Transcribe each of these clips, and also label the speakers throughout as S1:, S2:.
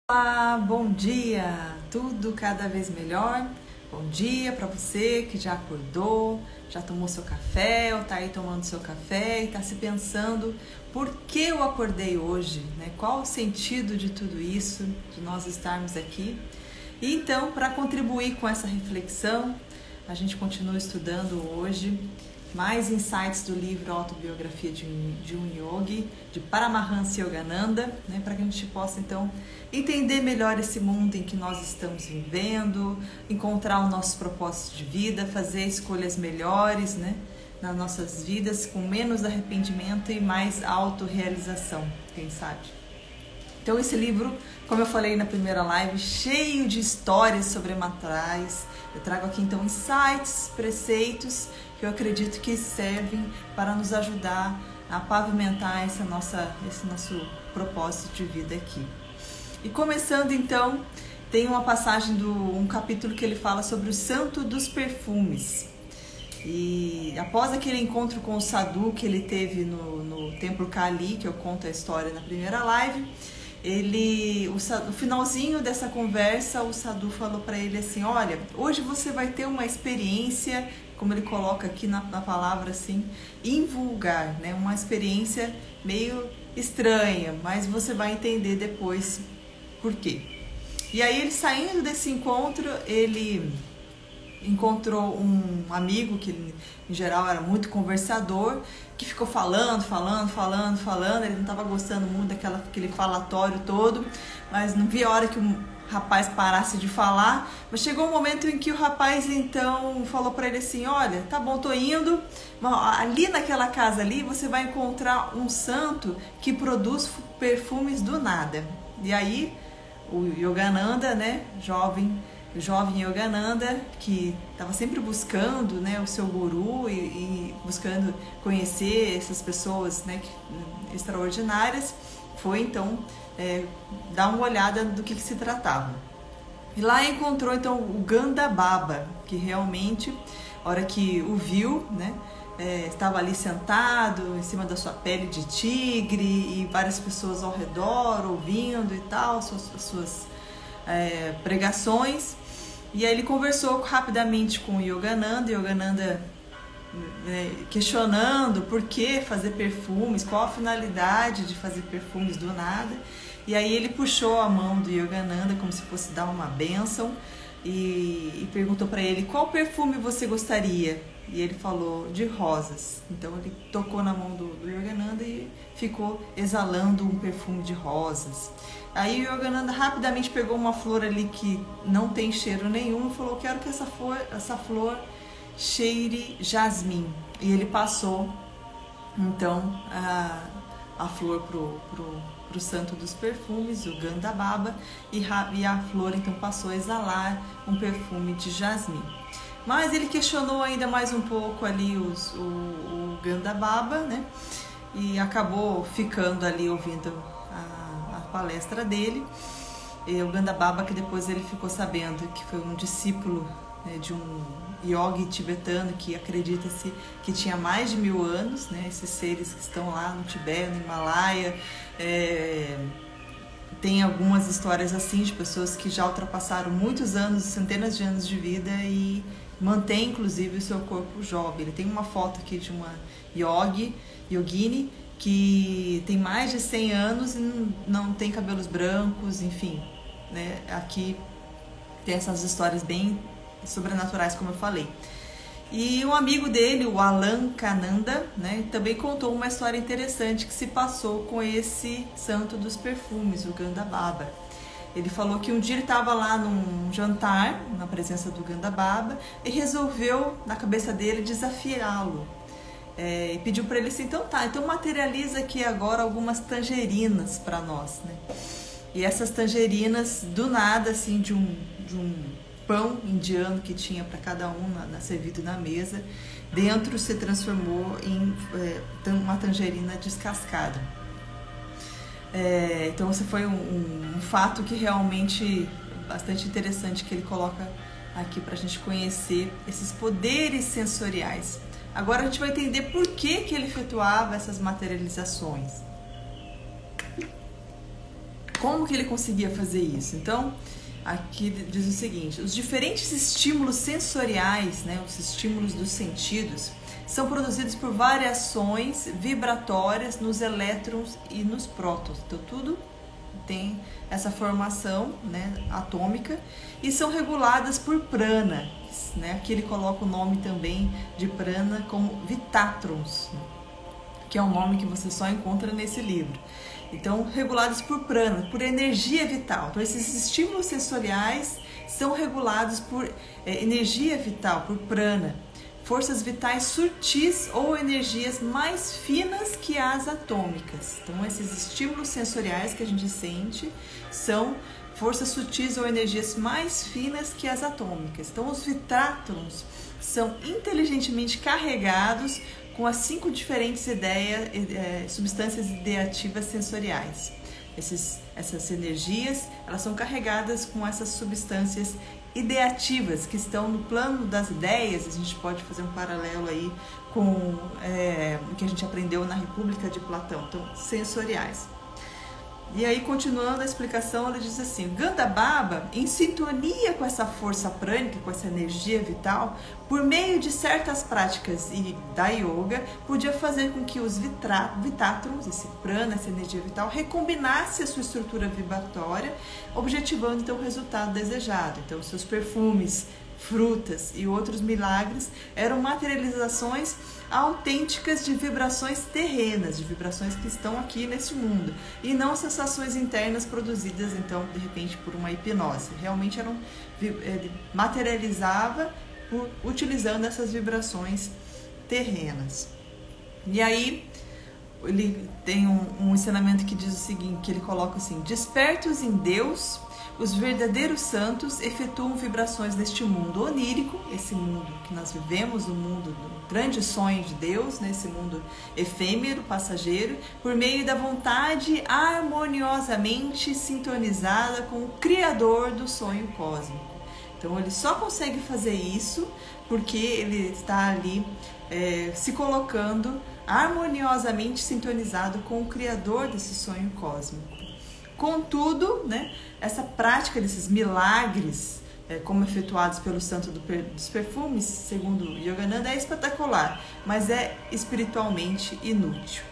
S1: Olá, bom dia! Tudo cada vez melhor? Bom dia para você que já acordou, já tomou seu café ou tá aí tomando seu café e tá se pensando por que eu acordei hoje, né? Qual o sentido de tudo isso, de nós estarmos aqui? E então, para contribuir com essa reflexão, a gente continua estudando hoje mais insights do livro Autobiografia de um Yogi, de Paramahansa Yogananda, né, para que a gente possa então entender melhor esse mundo em que nós estamos vivendo, encontrar os nossos propósitos de vida, fazer escolhas melhores, né, nas nossas vidas, com menos arrependimento e mais autorrealização, quem sabe. Então esse livro, como eu falei na primeira live, cheio de histórias sobrenaturais. Eu trago aqui então insights, preceitos que eu acredito que servem para nos ajudar a pavimentar esse nosso propósito de vida aqui. E começando então, tem uma passagem um capítulo que ele fala sobre o santo dos perfumes. E após aquele encontro com o sadhu que ele teve no templo Kali, que eu conto a história na primeira live, no finalzinho dessa conversa, o sadhu falou para ele assim: olha, hoje você vai ter uma experiência, como ele coloca aqui na palavra assim, invulgar, né? Uma experiência meio estranha, mas você vai entender depois por quê. E aí ele, saindo desse encontro, ele encontrou um amigo que ele, em geral, era muito conversador, que ficou falando, ele não estava gostando muito daquele falatório todo, mas não via a hora que o rapaz parasse de falar. Mas chegou um momento em que o rapaz então falou para ele assim: olha, tá bom, tô indo, mas ali naquela casa ali você vai encontrar um santo que produz perfumes do nada. E aí o Yogananda, né, o jovem Yogananda, que estava sempre buscando, né, o seu guru e buscando conhecer essas pessoas, né, extraordinárias, foi então dar uma olhada do que se tratava. E lá encontrou então o Gandababa, que realmente, a hora que o viu, né, estava ali sentado em cima da sua pele de tigre e várias pessoas ao redor ouvindo e tal, suas pregações. E aí ele conversou rapidamente com o Yogananda, questionando por que fazer perfumes, qual a finalidade de fazer perfumes do nada. E aí ele puxou a mão do Yogananda como se fosse dar uma bênção e perguntou para ele: qual perfume você gostaria? E ele falou: de rosas. Então ele tocou na mão do Yogananda e ficou exalando um perfume de rosas. Aí o Yogananda rapidamente pegou uma flor ali que não tem cheiro nenhum e falou: quero que essa flor cheire jasmim. E ele passou então a flor pro santo dos perfumes, o Gandababa, e a flor então passou a exalar um perfume de jasmim. Mas ele questionou ainda mais um pouco ali o Gandababa, né? E acabou ficando ali ouvindo a palestra dele. E o Gandababa, que depois ele ficou sabendo que foi um discípulo, né, de um yogi tibetano que acredita-se que tinha mais de 1000 anos, né? Esses seres que estão lá no Tibete, no Himalaia. Tem algumas histórias assim de pessoas que já ultrapassaram muitos anos, centenas de anos de vida e mantém inclusive o seu corpo jovem. Ele tem uma foto aqui de uma yogini que tem mais de 100 anos e não tem cabelos brancos, enfim, né? Aqui tem essas histórias bem sobrenaturais, como eu falei. E um amigo dele, o Alankananda, né, também contou uma história interessante que se passou com esse santo dos perfumes, o Gandababa. Ele falou que um dia ele estava lá num jantar, na presença do Gandababa, e resolveu, na cabeça dele, desafiá-lo. E pediu para ele assim: então materializa aqui agora algumas tangerinas para nós, né? E essas tangerinas, do nada, assim, de um pão indiano que tinha para cada um servido na mesa, dentro se transformou em uma tangerina descascada. Então esse foi um fato que realmente bastante interessante, que ele coloca aqui para a gente conhecer esses poderes sensoriais. Agora a gente vai entender por que ele efetuava essas materializações. Como que ele conseguia fazer isso? Então, aqui diz o seguinte: os diferentes estímulos sensoriais, né, os estímulos dos sentidos, são produzidos por variações vibratórias nos elétrons e nos prótons. Então, tudo tem essa formação, né, atômica, e são reguladas por prana, né? Aqui ele coloca o nome também de prana como vitátrons, né, que é um nome que você só encontra nesse livro. Então, regulados por prana, por energia vital. Então, esses estímulos sensoriais são regulados por energia vital, por prana, forças vitais sutis ou energias mais finas que as atômicas. Então, esses estímulos sensoriais que a gente sente são forças sutis ou energias mais finas que as atômicas. Então, os vitátrons são inteligentemente carregados com as 5 diferentes substâncias ideativas sensoriais. Essas energias, elas são carregadas com essas substâncias ideativas que estão no plano das ideias. A gente pode fazer um paralelo aí com o que a gente aprendeu na República de Platão, então sensoriais. E aí, continuando a explicação, ela diz assim: Gandhababa, em sintonia com essa força prânica, com essa energia vital, por meio de certas práticas e da yoga, podia fazer com que os vitátrons, esse prana, essa energia vital, recombinasse a sua estrutura vibratória, objetivando então o resultado desejado. Então, seus perfumes, frutas e outros milagres eram materializações autênticas de vibrações terrenas, de vibrações que estão aqui neste mundo, e não sensações internas produzidas então de repente por uma hipnose. Realmente ele materializava utilizando essas vibrações terrenas. E aí ele tem um ensinamento que diz o seguinte, que ele coloca assim: despertos em Deus, os verdadeiros santos efetuam vibrações neste mundo onírico, esse mundo que nós vivemos, o mundo do grande sonho de Deus, nesse mundo efêmero, passageiro, por meio da vontade harmoniosamente sintonizada com o Criador do sonho cósmico. Então ele só consegue fazer isso porque ele está ali se colocando harmoniosamente sintonizado com o Criador desse sonho cósmico. Contudo, né, essa prática desses milagres, como efetuados pelo santo dos perfumes, segundo Yogananda, é espetacular, mas é espiritualmente inútil.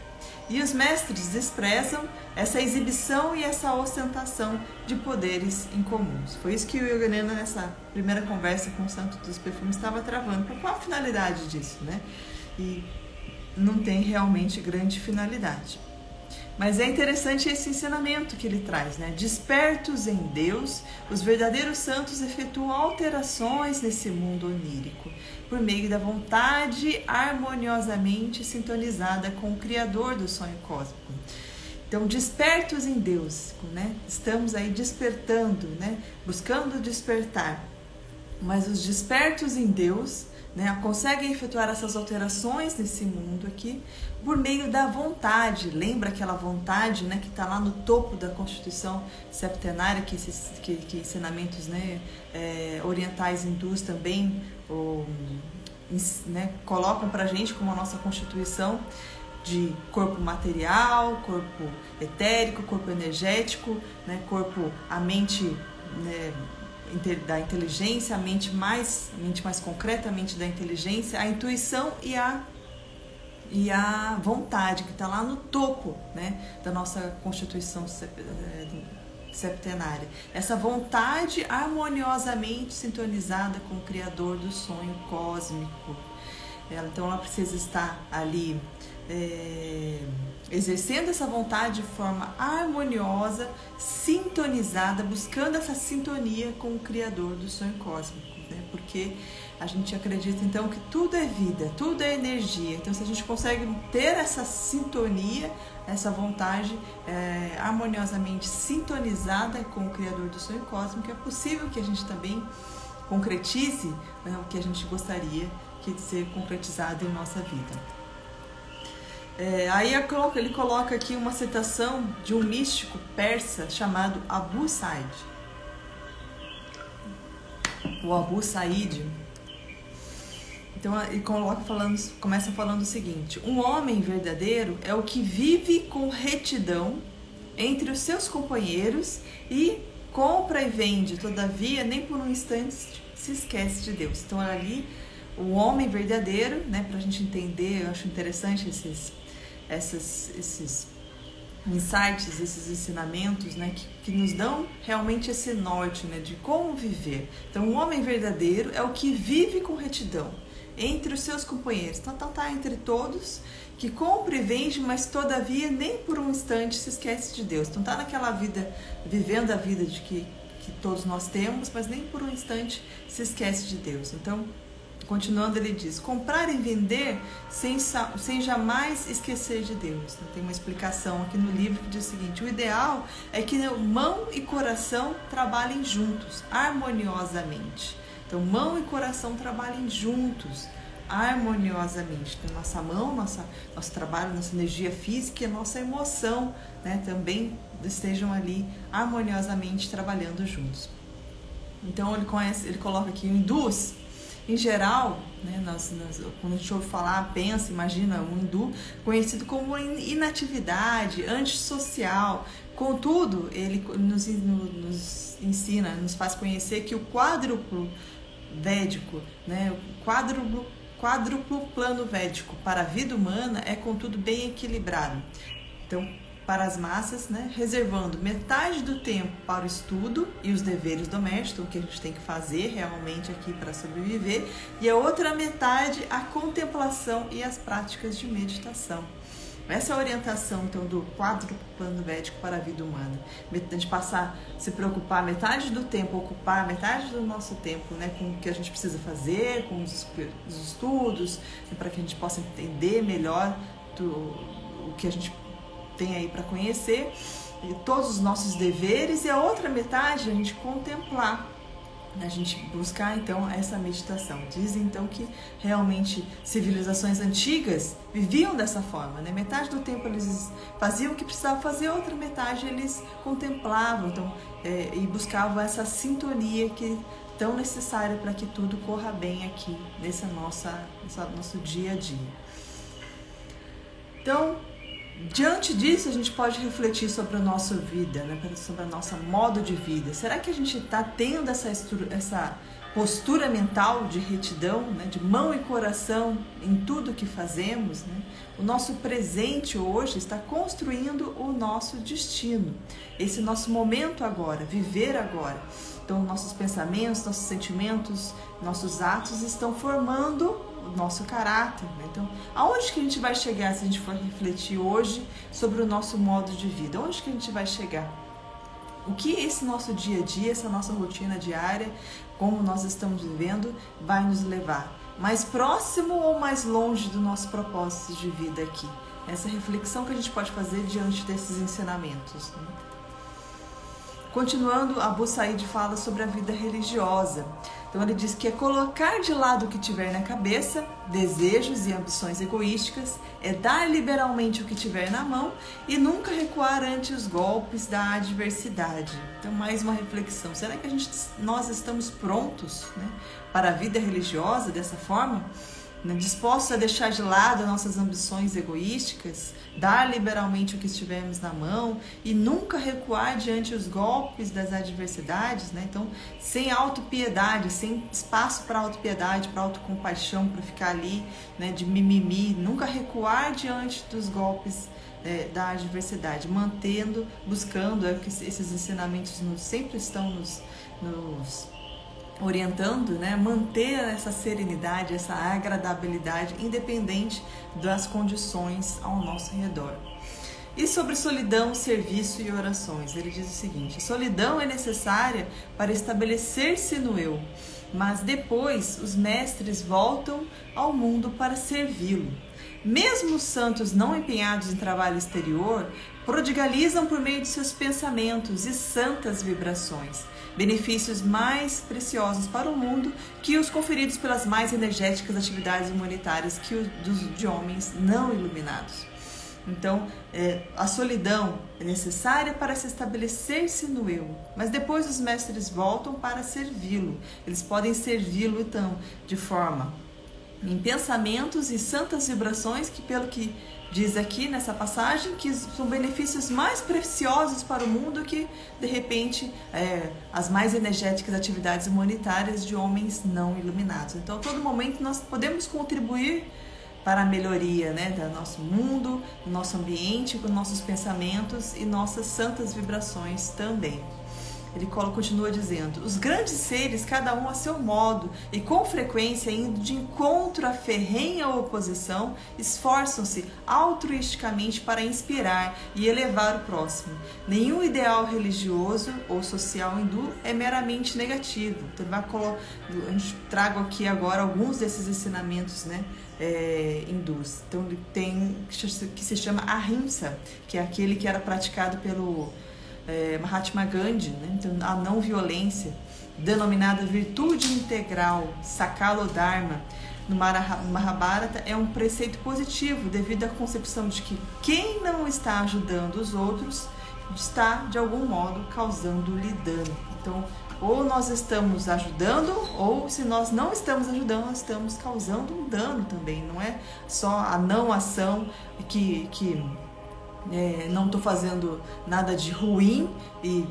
S1: E os mestres desprezam essa exibição e essa ostentação de poderes incomuns. Foi isso que o Yogananda, nessa primeira conversa com o santo dos perfumes, estava travando. Qual a finalidade disso, né? E não tem realmente grande finalidade. Mas é interessante esse ensinamento que ele traz, né? Despertos em Deus, os verdadeiros santos efetuam alterações nesse mundo onírico, por meio da vontade harmoniosamente sintonizada com o Criador do sonho cósmico. Então, despertos em Deus, né? Estamos aí despertando, né? Buscando despertar. Mas os despertos em Deus, né, conseguem efetuar essas alterações nesse mundo aqui por meio da vontade. Lembra aquela vontade, né, que está lá no topo da Constituição Septenária, que ensinamentos, né, orientais hindus também né, colocam para a gente como a nossa Constituição de corpo material, corpo etérico, corpo energético, né, corpo, a mente, né, da inteligência, a mente mais concretamente da inteligência, a intuição e a vontade, que está lá no topo, né, da nossa Constituição septenária. Essa vontade harmoniosamente sintonizada com o Criador do sonho cósmico. Então ela precisa estar ali exercendo essa vontade de forma harmoniosa, sintonizada, buscando essa sintonia com o Criador do sonho cósmico, né? Porque a gente acredita então que tudo é vida, tudo é energia. Então, se a gente consegue ter essa sintonia, essa vontade harmoniosamente sintonizada com o Criador do sonho cósmico, é possível que a gente também concretize, né, o que a gente gostaria de ser concretizado em nossa vida. Aí ele coloca aqui uma citação de um místico persa chamado Abu Said. O Abu Said, então ele começa falando o seguinte: um homem verdadeiro é o que vive com retidão entre os seus companheiros e compra e vende, todavia nem por um instante se esquece de Deus. Então ali o homem verdadeiro, né, para a gente entender, eu acho interessante esses insights, esses ensinamentos, né, que nos dão realmente esse norte, né, de como viver. Então, o homem verdadeiro é o que vive com retidão entre os seus companheiros. Então, tá entre todos, que compra e vende, mas todavia nem por um instante se esquece de Deus. Então, tá naquela vida, vivendo a vida de que todos nós temos, mas nem por um instante se esquece de Deus. Então, continuando, ele diz: comprar e vender sem jamais esquecer de Deus. Tem uma explicação aqui no livro que diz o seguinte: o ideal é que mão e coração trabalhem juntos, harmoniosamente. Então, mão e coração trabalhem juntos, harmoniosamente. Então, nossa mão, nosso trabalho, nossa energia física e a nossa emoção, né, também estejam ali harmoniosamente trabalhando juntos. Então, ele coloca aqui: hindus, em geral, né, quando a gente ouve falar, pensa, imagina um hindu conhecido como inatividade, antissocial. Contudo, ele nos ensina, nos faz conhecer que o quádruplo védico, né, o quádruplo plano védico para a vida humana é, contudo, bem equilibrado. Então, para as massas, né, reservando metade do tempo para o estudo e os deveres domésticos, o que a gente tem que fazer realmente aqui para sobreviver, e a outra metade a contemplação e as práticas de meditação. Essa é a orientação, então, do quádruplo plano védico para a vida humana. A gente passar a se preocupar metade do tempo, ocupar metade do nosso tempo, né, com o que a gente precisa fazer, com os estudos, né, para que a gente possa entender melhor o que a gente tem aí para conhecer, e todos os nossos deveres, e a outra metade a gente contemplar, a gente buscar então essa meditação. Dizem então que realmente civilizações antigas viviam dessa forma, né? Metade do tempo eles faziam o que precisavam fazer, outra metade eles contemplavam, então, e buscavam essa sintonia que é tão necessária para que tudo corra bem aqui nesse nosso dia a dia. Então, diante disso, a gente pode refletir sobre a nossa vida, né? Sobre o nosso modo de vida. Será que a gente está tendo essa postura mental de retidão, né? De mão e coração em tudo que fazemos, né? O nosso presente hoje está construindo o nosso destino, esse nosso momento agora, viver agora. Então, nossos pensamentos, nossos sentimentos, nossos atos estão formando o nosso caráter, né? Então, aonde que a gente vai chegar se a gente for refletir hoje sobre o nosso modo de vida? Onde que a gente vai chegar? O que esse nosso dia a dia, essa nossa rotina diária, como nós estamos vivendo, vai nos levar? Mais próximo ou mais longe do nosso propósito de vida aqui? Essa reflexão que a gente pode fazer diante desses ensinamentos, né? Continuando, Abu Said fala sobre a vida religiosa. Então ele diz que é colocar de lado o que tiver na cabeça, desejos e ambições egoísticas, é dar liberalmente o que tiver na mão e nunca recuar ante os golpes da adversidade. Então, mais uma reflexão. Será que nós estamos prontos, né, para a vida religiosa dessa forma? Dispostos a deixar de lado nossas ambições egoísticas, dar liberalmente o que estivermos na mão e nunca recuar diante os golpes das adversidades, né? Então, sem autopiedade, sem espaço para autopiedade, para autocompaixão, para ficar ali, né, de mimimi, nunca recuar diante dos golpes da adversidade, buscando, que esses ensinamentos sempre estão nos orientando, né? Manter essa serenidade, essa agradabilidade, independente das condições ao nosso redor. E sobre solidão, serviço e orações, ele diz o seguinte: solidão é necessária para estabelecer-se no eu, mas depois os mestres voltam ao mundo para servi-lo. Mesmo os santos não empenhados em trabalho exterior, prodigalizam por meio de seus pensamentos e santas vibrações benefícios mais preciosos para o mundo que os conferidos pelas mais energéticas atividades humanitárias de homens não iluminados. Então, a solidão é necessária para se estabelecer-se no eu, mas depois os mestres voltam para servi-lo. Eles podem servi-lo, então, de forma em pensamentos e santas vibrações que, pelo que diz aqui nessa passagem, que são benefícios mais preciosos para o mundo que, de repente, as mais energéticas atividades humanitárias de homens não iluminados. Então, a todo momento nós podemos contribuir para a melhoria, né, do nosso mundo, do nosso ambiente, com nossos pensamentos e nossas santas vibrações também. Ele continua dizendo: os grandes seres, cada um a seu modo e com frequência indo de encontro à ferrenha oposição, esforçam-se altruisticamente para inspirar e elevar o próximo. Nenhum ideal religioso ou social hindu é meramente negativo. Então, a gente trago aqui agora alguns desses ensinamentos, né, hindus. Então, tem que se chama Ahimsa, que é aquele que era praticado pelo Mahatma Gandhi, né? Então, a não violência, denominada virtude integral, Sakala Dharma, no Mahabharata, é um preceito positivo devido à concepção de que quem não está ajudando os outros está, de algum modo, causando-lhe dano. Então, ou nós estamos ajudando, ou se nós não estamos ajudando, nós estamos causando um dano também. Não é só a não ação que não estou fazendo nada de ruim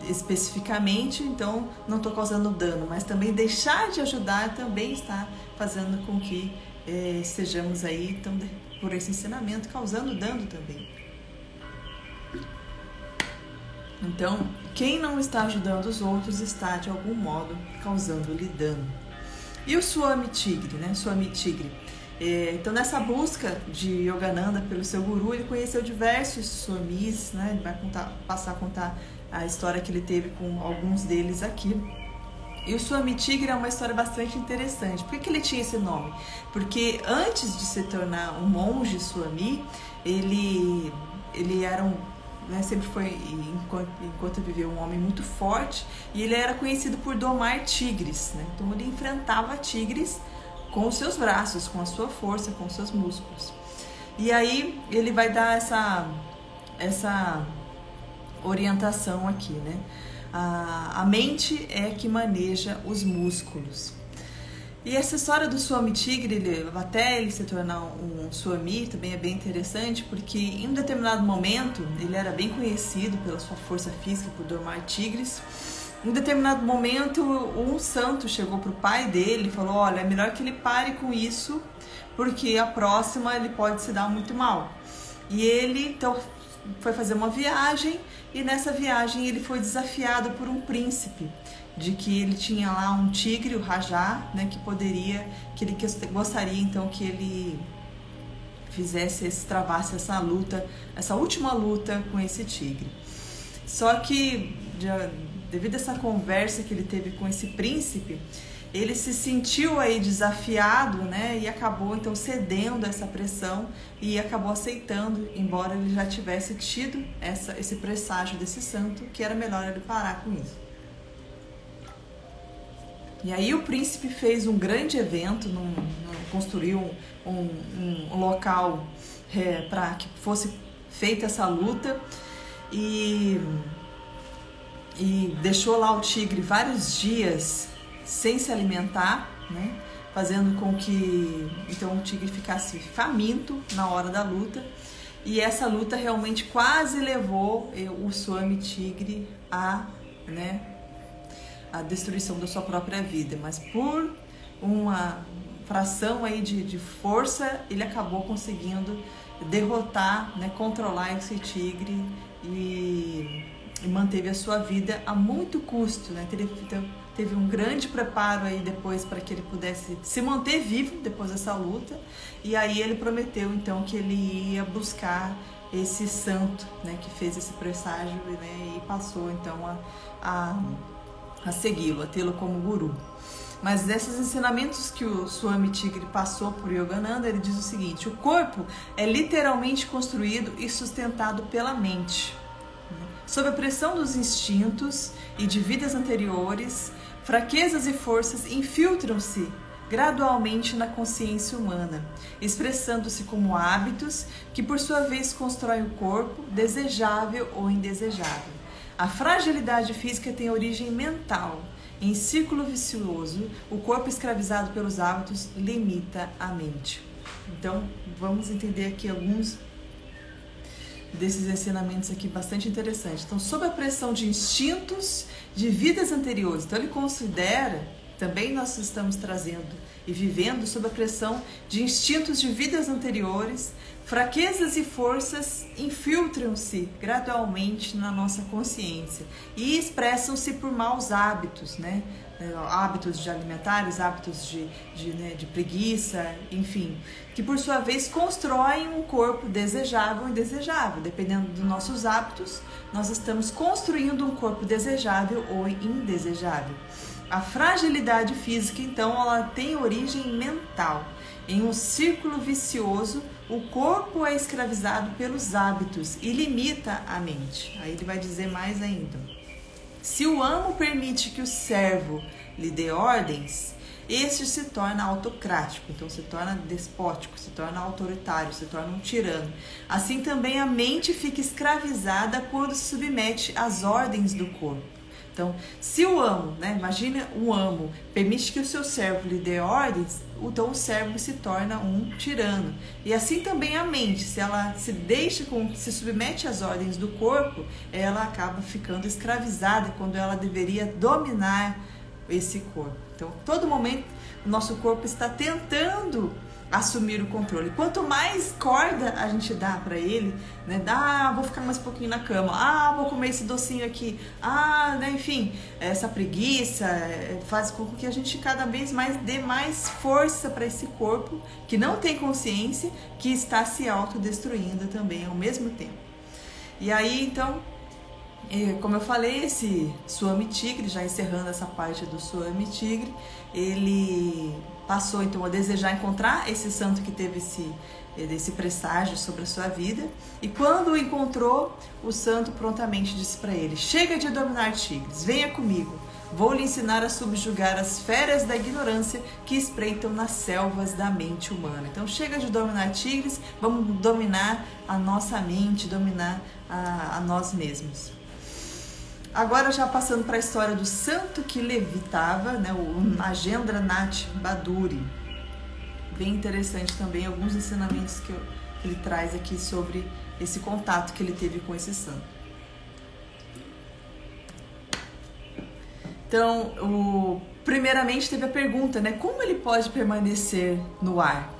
S1: especificamente, então não estou causando dano, mas também deixar de ajudar também está fazendo com que estejamos aí, então, por esse ensinamento, causando dano também. Então, quem não está ajudando os outros está, de algum modo, causando-lhe dano. E o Swami Tigre, né? Swami Tigre. Então, nessa busca de Yogananda pelo seu guru, ele conheceu diversos swamis, né? Ele vai passar a contar a história que ele teve com alguns deles aqui. E o Swami Tigre é uma história bastante interessante. Por que ele tinha esse nome? Porque antes de se tornar um monge Swami, ele era sempre foi, enquanto viveu, um homem muito forte, e ele era conhecido por domar tigres, né? Então ele enfrentava tigres com os seus braços, com a sua força, com os seus músculos. E aí ele vai dar essa orientação aqui, né? A mente é que maneja os músculos. E essa história do Swami Tigre, até ele se tornar um Swami, também é bem interessante, porque em um determinado momento, ele era bem conhecido pela sua força física, por domar tigres. Em um determinado momento, um santo chegou para o pai dele e falou: olha, é melhor que ele pare com isso, porque a próxima ele pode se dar muito mal. E ele, então, foi fazer uma viagem, e nessa viagem ele foi desafiado por um príncipe, de que ele tinha lá um tigre, o Rajá, né, que ele gostaria então que ele travasse essa luta, essa última luta com esse tigre. Só que, devido a essa conversa que ele teve com esse príncipe, ele se sentiu aí desafiado, né, e acabou então cedendo a essa pressão e acabou aceitando, embora ele já tivesse tido esse presságio desse santo, que era melhor ele parar com isso. E aí o príncipe fez um grande evento, construiu um local para que fosse feita essa luta, e deixou lá o tigre vários dias sem se alimentar, né? Fazendo com que então o tigre ficasse faminto na hora da luta. E essa luta realmente quase levou o Swami Tigre a destruição da sua própria vida, mas por uma fração aí de força, ele acabou conseguindo derrotar, né, controlar esse tigre e manteve a sua vida a muito custo, né? Teve um grande preparo aí depois para que ele pudesse se manter vivo depois dessa luta, e aí ele prometeu então que ele ia buscar esse santo, né, que fez esse presságio, né, e passou então a segui-lo, a tê-lo como guru. Mas desses ensinamentos que o Swami Tigre passou por Yogananda, ele diz o seguinte: o corpo é literalmente construído e sustentado pela mente. Sob a pressão dos instintos e de vidas anteriores, fraquezas e forças infiltram-se gradualmente na consciência humana, expressando-se como hábitos que por sua vez constroem o corpo, desejável ou indesejável. A fragilidade física tem origem mental. Em círculo vicioso, o corpo escravizado pelos hábitos limita a mente. Então, vamos entender aqui alguns desses ensinamentos aqui bastante interessantes. Então, sob a pressão de instintos de vidas anteriores. Então, ele considera, também nós estamos trazendo e vivendo sob a pressão de instintos de vidas anteriores, fraquezas e forças infiltram-se gradualmente na nossa consciência e expressam-se por maus hábitos, né? Hábitos de alimentares, hábitos de preguiça, enfim, que por sua vez constroem um corpo desejável e indesejável. Dependendo dos nossos hábitos, nós estamos construindo um corpo desejável ou indesejável. A fragilidade física, então, ela tem origem mental. Em um círculo vicioso, o corpo é escravizado pelos hábitos e limita a mente. Aí ele vai dizer mais ainda. Se o amo permite que o servo lhe dê ordens, este se torna autocrático, então se torna despótico, se torna autoritário, se torna um tirano. Assim também a mente fica escravizada quando se submete às ordens do corpo. Então, se o amo, né, imagina um amo, permite que o seu servo lhe dê ordens, então o servo se torna um tirano. E assim também a mente, se ela se submete às ordens do corpo, ela acaba ficando escravizada quando ela deveria dominar esse corpo. Então, todo momento o nosso corpo está tentando assumir o controle. Quanto mais corda a gente dá para ele, né? Vou ficar mais um pouquinho na cama, vou comer esse docinho aqui, né? Enfim, essa preguiça faz com que a gente cada vez mais dê mais força para esse corpo que não tem consciência, que está se autodestruindo também ao mesmo tempo. E aí, então, como eu falei, esse Swami Tigre, já encerrando essa parte do Swami Tigre, ele passou então a desejar encontrar esse santo que teve esse presságio sobre a sua vida, e quando o encontrou, o santo prontamente disse para ele: chega de dominar tigres, venha comigo, vou lhe ensinar a subjugar as feras da ignorância que espreitam nas selvas da mente humana. Então chega de dominar tigres, vamos dominar a nossa mente, dominar a nós mesmos. Agora, já passando para a história do santo que levitava, né, o Nagendranath Baduri. Bem interessante também alguns ensinamentos que ele traz aqui sobre esse contato que ele teve com esse santo. Então, primeiramente teve a pergunta, né, como ele pode permanecer no ar?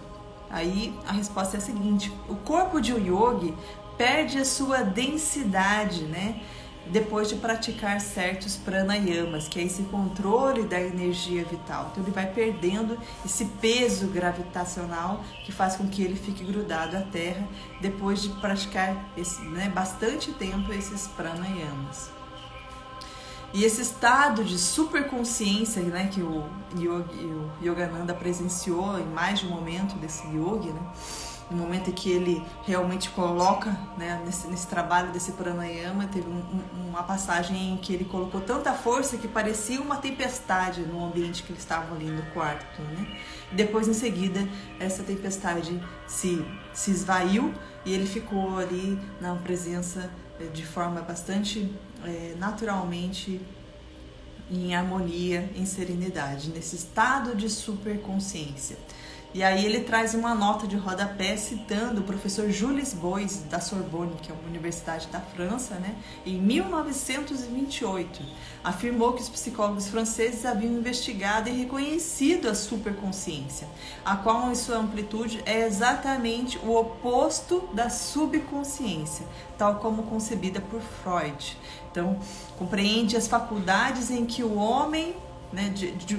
S1: Aí a resposta é a seguinte: o corpo de um yogi perde a sua densidade, né, depois de praticar certos pranayamas, que é esse controle da energia vital. Então ele vai perdendo esse peso gravitacional que faz com que ele fique grudado à terra depois de praticar bastante tempo esses pranayamas. E esse estado de superconsciência, né, que o Yogananda presenciou em mais de um momento desse yogi, né, no momento em que ele realmente coloca, né, nesse trabalho desse pranayama, teve uma passagem em que ele colocou tanta força que parecia uma tempestade no ambiente que eles estavam ali no quarto, né? Depois, em seguida, essa tempestade se esvaiu e ele ficou ali na presença de forma bastante naturalmente em harmonia, em serenidade, nesse estado de superconsciência. E aí ele traz uma nota de rodapé citando o professor Jules Bois, da Sorbonne, que é uma universidade da França, né? Em 1928, afirmou que os psicólogos franceses haviam investigado e reconhecido a superconsciência, a qual em sua amplitude é exatamente o oposto da subconsciência, tal como concebida por Freud. Então, compreende as faculdades em que o homem, né,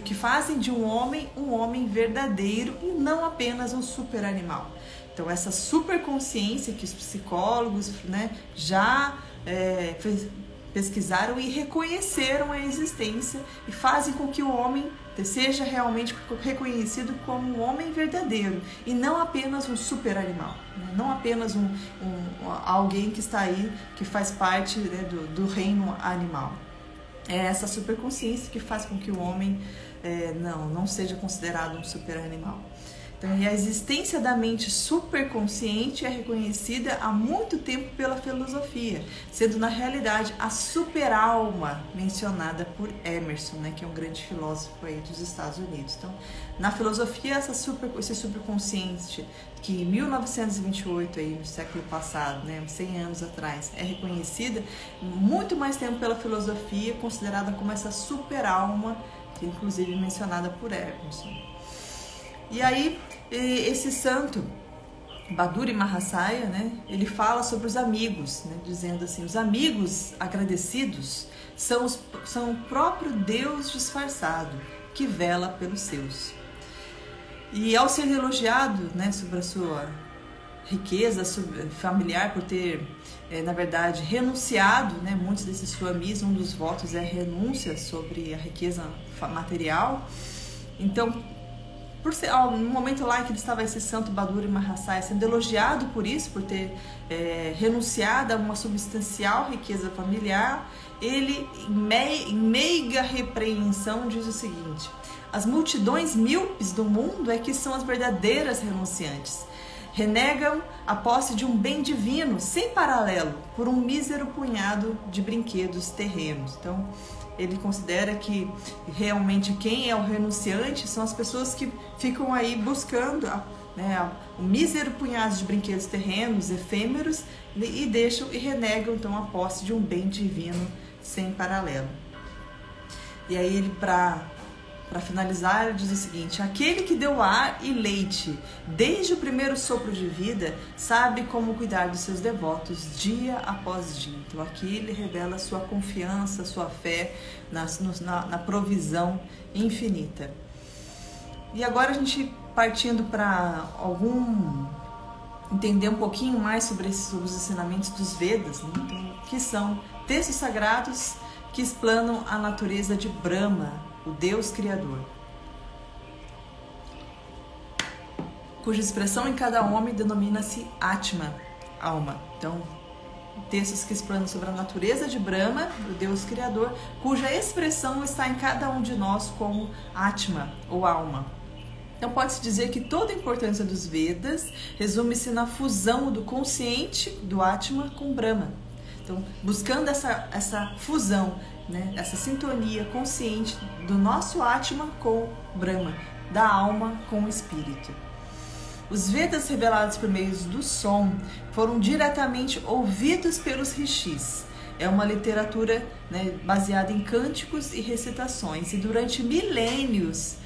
S1: que fazem de um homem verdadeiro e não apenas um super animal. Então essa superconsciência que os psicólogos, né, já pesquisaram e reconheceram a existência e fazem com que o homem seja realmente reconhecido como um homem verdadeiro e não apenas um super animal, né? Não apenas alguém que está aí, que faz parte, né, do reino animal. É essa superconsciência que faz com que o homem não seja considerado um super animal. Então, e a existência da mente superconsciente é reconhecida há muito tempo pela filosofia, sendo na realidade a superalma mencionada por Emerson, né, que é um grande filósofo aí dos Estados Unidos. Então, na filosofia, esse superconsciente, que em 1928, aí, no século passado, né, 100 anos atrás, é reconhecida muito mais tempo pela filosofia, considerada como essa superalma, que é inclusive mencionada por Emerson. E aí, esse santo, Bhaduri Mahasaya, né, ele fala sobre os amigos, né, dizendo assim: os amigos agradecidos são o próprio Deus disfarçado, que vela pelos seus. E ao ser elogiado, né, sobre a sua riqueza familiar, por ter, na verdade, renunciado, né, muitos desses suamis, um dos votos é a renúncia sobre a riqueza material. Então, no momento lá em que ele estava, esse santo Bhaduri Mahasaya, sendo elogiado por isso, por ter renunciado a uma substancial riqueza familiar, ele, em meiga repreensão, diz o seguinte: as multidões míopes do mundo é que são as verdadeiras renunciantes. Renegam a posse de um bem divino, sem paralelo, por um mísero punhado de brinquedos terrenos. Então, ele considera que realmente quem é o renunciante são as pessoas que ficam aí buscando, né, um mísero punhado de brinquedos terrenos, efêmeros, e renegam então a posse de um bem divino sem paralelo. E aí ele, para finalizar, ele diz o seguinte: aquele que deu ar e leite desde o primeiro sopro de vida sabe como cuidar dos seus devotos dia após dia. Então aqui ele revela sua confiança, sua fé na provisão infinita. E agora a gente partindo para entender um pouquinho mais sobre os ensinamentos dos Vedas, né? Então, que são textos sagrados que explanam a natureza de Brahma, o Deus Criador, cuja expressão em cada homem denomina-se Atma, alma. Então, textos que explanam sobre a natureza de Brahma, o Deus Criador, cuja expressão está em cada um de nós como Atma, ou alma. Então, pode-se dizer que toda a importância dos Vedas resume-se na fusão do consciente do Atma com Brahma. Então, buscando essa fusão, né, essa sintonia consciente do nosso Atma com Brahma, da alma com o espírito. Os Vedas revelados por meio do som foram diretamente ouvidos pelos rishis. É uma literatura, né, baseada em cânticos e recitações, e durante milênios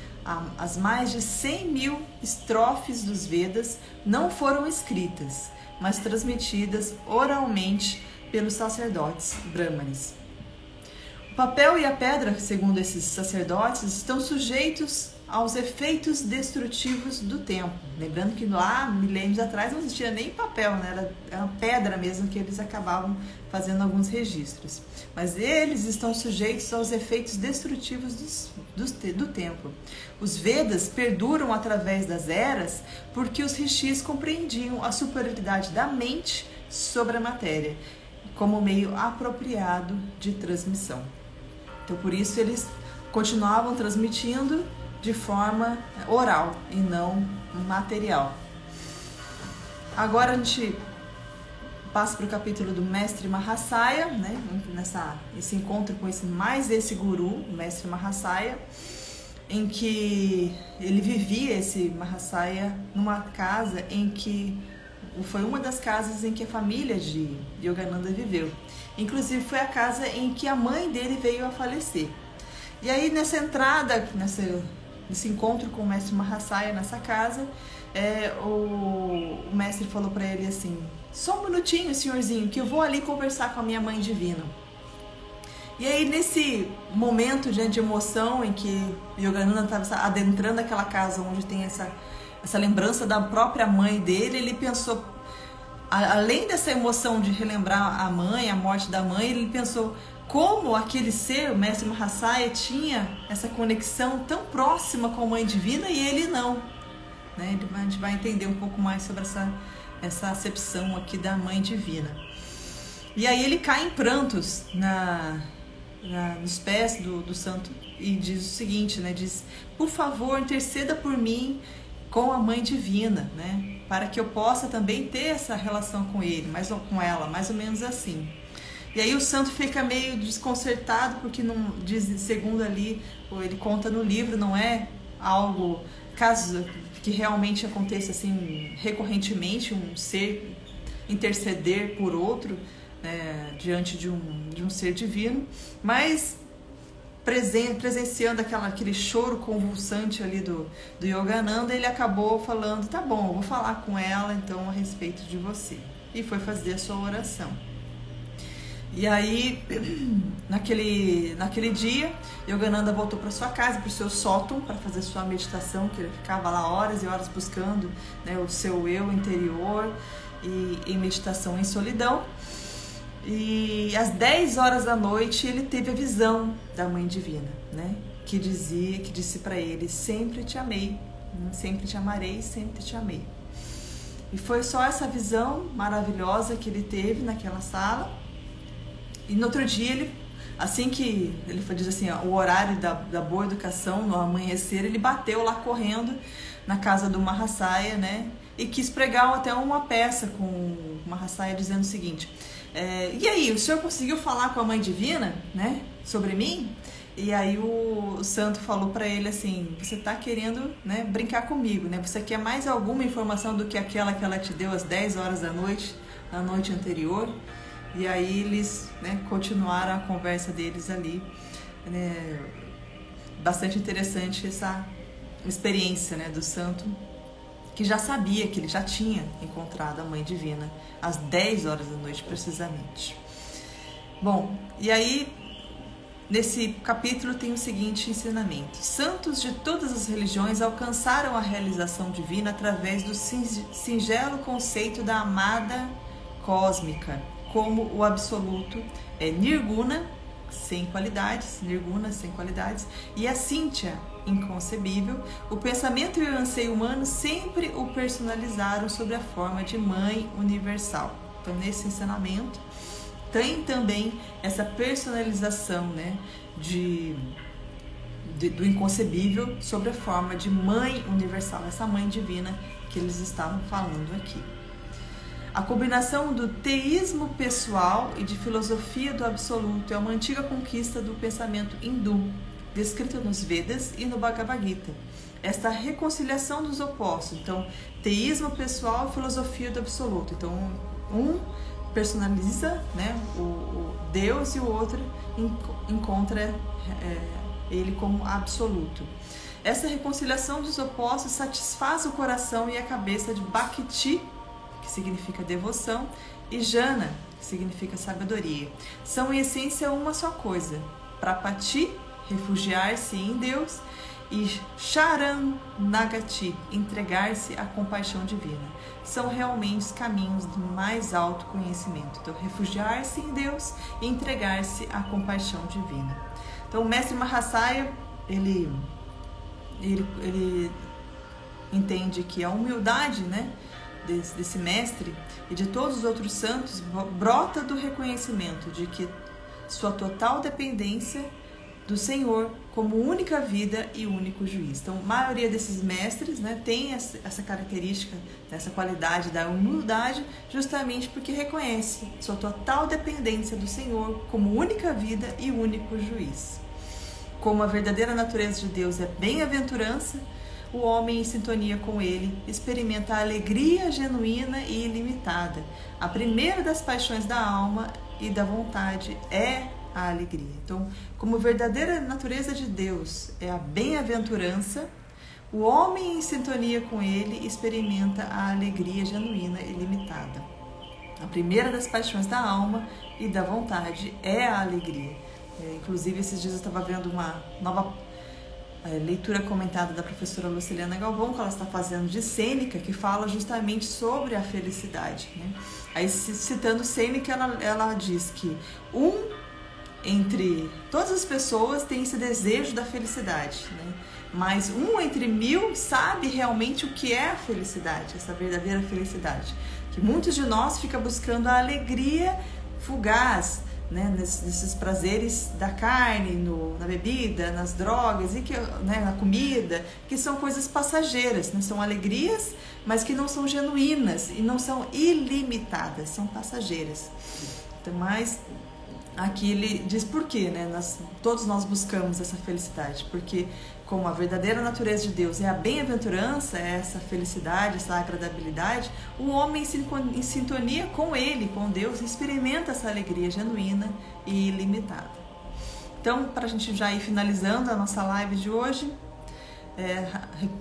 S1: as mais de 100 mil estrofes dos Vedas não foram escritas, mas transmitidas oralmente pelos sacerdotes brahmanes. O papel e a pedra, segundo esses sacerdotes, estão sujeitos aos efeitos destrutivos do tempo. Lembrando que lá, milênios atrás, não existia nem papel, né? Era uma pedra mesmo que eles acabavam fazendo alguns registros. Mas eles estão sujeitos aos efeitos destrutivos do tempo. Os Vedas perduram através das eras porque os rishis compreendiam a superioridade da mente sobre a matéria como meio apropriado de transmissão. Então, por isso, eles continuavam transmitindo de forma oral e não material. Agora a gente passa para o capítulo do Mestre Mahasaya, né? Esse encontro com esse guru, o Mestre Mahasaya, em que ele vivia, esse Mahasaya, numa casa em que foi uma das casas em que a família de Yogananda viveu. Inclusive foi a casa em que a mãe dele veio a falecer. E aí nessa entrada, nesse encontro com o Mestre Mahasaya nessa casa, o mestre falou para ele assim: só um minutinho, senhorzinho, que eu vou ali conversar com a minha mãe divina. E aí nesse momento de emoção em que Yogananda estava adentrando aquela casa onde tem essa lembrança da própria mãe dele, ele pensou, além dessa emoção de relembrar a mãe, a morte da mãe, ele pensou como aquele ser, o Mestre Mahasaya, tinha essa conexão tão próxima com a mãe divina e ele não, né? A gente vai entender um pouco mais sobre essa acepção aqui da mãe divina. E aí ele cai em prantos nos pés do santo e diz o seguinte, né? Diz: por favor, interceda por mim com a Mãe Divina, né? Para que eu possa também ter essa relação com ele, com ela, mais ou menos assim. E aí o santo fica meio desconcertado, porque não diz, segundo ali, ele conta no livro, não é algo, caso que realmente aconteça assim recorrentemente, um ser interceder por outro, diante de um ser divino, mas presenciando aquele choro convulsante ali do Yogananda, ele acabou falando, tá bom, eu vou falar com ela então a respeito de você. E foi fazer a sua oração. E aí, naquele dia, Yogananda voltou para sua casa, para o seu sótão, para fazer sua meditação, que ele ficava lá horas e horas buscando, né, o seu eu interior e em meditação em solidão. E às 10 horas da noite ele teve a visão da Mãe Divina, né? Que disse para ele: sempre te amei, sempre te amarei, sempre te amei. E foi só essa visão maravilhosa que ele teve naquela sala. E no outro dia, assim que ele diz assim, o horário da boa educação, no amanhecer, ele bateu lá correndo na casa do Mahasaya, né? E quis pregar até uma peça com o Mahasaya dizendo o seguinte: e aí, o senhor conseguiu falar com a Mãe Divina, né, sobre mim? E aí o santo falou para ele assim: você está querendo, né, brincar comigo, né? Você quer mais alguma informação do que aquela que ela te deu às 10 horas da noite, na noite anterior? E aí eles, né, continuaram a conversa deles ali, né? Bastante interessante essa experiência, né, do santo, que já sabia que ele já tinha encontrado a Mãe Divina às 10 horas da noite precisamente. Bom, e aí nesse capítulo tem o seguinte ensinamento: santos de todas as religiões alcançaram a realização divina através do singelo conceito da amada cósmica, como o absoluto é nirguna, sem qualidades, e a cíntia, inconcebível. O pensamento e o anseio humano sempre o personalizaram sob a forma de mãe universal. Então, nesse ensinamento tem também essa personalização, né, do inconcebível sobre a forma de mãe universal, essa mãe divina que eles estavam falando aqui. A combinação do teísmo pessoal e de filosofia do absoluto é uma antiga conquista do pensamento hindu, descrita nos Vedas e no Bhagavad Gita. Esta reconciliação dos opostos, então, teísmo pessoal e filosofia do absoluto. Então, um personaliza, né, o Deus e o outro encontra ele como absoluto. Essa reconciliação dos opostos satisfaz o coração e a cabeça de Bhakti, que significa devoção, e Jana, que significa sabedoria. São em essência uma só coisa. Prapati, refugiar-se em Deus, e Sharanagati, entregar-se à compaixão divina. São realmente os caminhos do mais alto conhecimento. Então, refugiar-se em Deus e entregar-se à compaixão divina. Então, o mestre Mahasaya, ele entende que a humildade, né, desse mestre e de todos os outros santos brota do reconhecimento de que sua total dependência do Senhor como única vida e único juiz. Então, a maioria desses mestres, né, tem essa característica, essa qualidade da humildade, justamente porque reconhece sua total dependência do Senhor como única vida e único juiz. Como a verdadeira natureza de Deus é bem-aventurança, o homem em sintonia com ele experimenta a alegria genuína e ilimitada. A primeira das paixões da alma e da vontade é a alegria. Então, como a verdadeira natureza de Deus é a bem-aventurança, o homem em sintonia com ele experimenta a alegria genuína e ilimitada. A primeira das paixões da alma e da vontade é a alegria. Inclusive, esses dias eu estava vendo uma nova leitura comentada da professora Luciliana Galvão, que ela está fazendo de Sêneca, que fala justamente sobre a felicidade, né? Aí, citando Sêneca, ela diz que entre todas as pessoas tem esse desejo da felicidade, né? Mas entre 1000 sabe realmente o que é a felicidade, essa verdadeira felicidade. Que muitos de nós ficam buscando a alegria fugaz, né, nesses prazeres da carne, na bebida, nas drogas, e que, né, na comida, que são coisas passageiras, né, são alegrias, mas que não são genuínas e não são ilimitadas, são passageiras. Então, mas aqui ele diz por quê, né? Todos nós buscamos essa felicidade, porque como a verdadeira natureza de Deus é a bem-aventurança, é essa felicidade, essa agradabilidade, o homem em sintonia com Ele, com Deus, experimenta essa alegria genuína e ilimitada. Então, para a gente já ir finalizando a nossa live de hoje,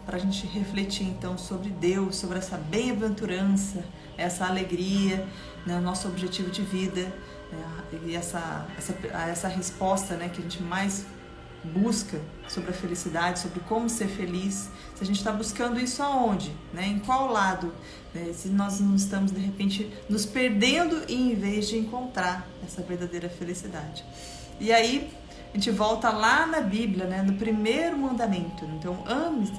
S1: para a gente refletir então sobre Deus, sobre essa bem-aventurança, essa alegria, né, nosso objetivo de vida, e essa resposta, né, que a gente mais busca sobre a felicidade, sobre como ser feliz, se a gente está buscando isso aonde, né, em qual lado, né, se nós não estamos de repente nos perdendo em vez de encontrar essa verdadeira felicidade. E aí a gente volta lá na Bíblia, né, no primeiro mandamento. Então, ame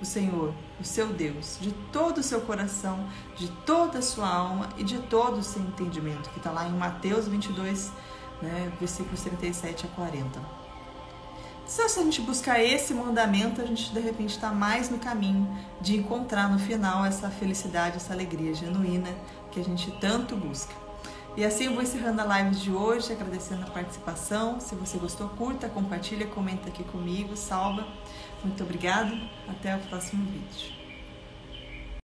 S1: o Senhor, o seu Deus, de todo o seu coração, de toda a sua alma e de todo o seu entendimento, que está lá em Mateus 22, né, versículos 37 a 40. Se a gente buscar esse mandamento, a gente de repente está mais no caminho de encontrar no final essa felicidade, essa alegria genuína que a gente tanto busca. E assim eu vou encerrando a live de hoje, agradecendo a participação. Se você gostou, curta, compartilha, comenta aqui comigo, salva. Muito obrigada, até o próximo vídeo.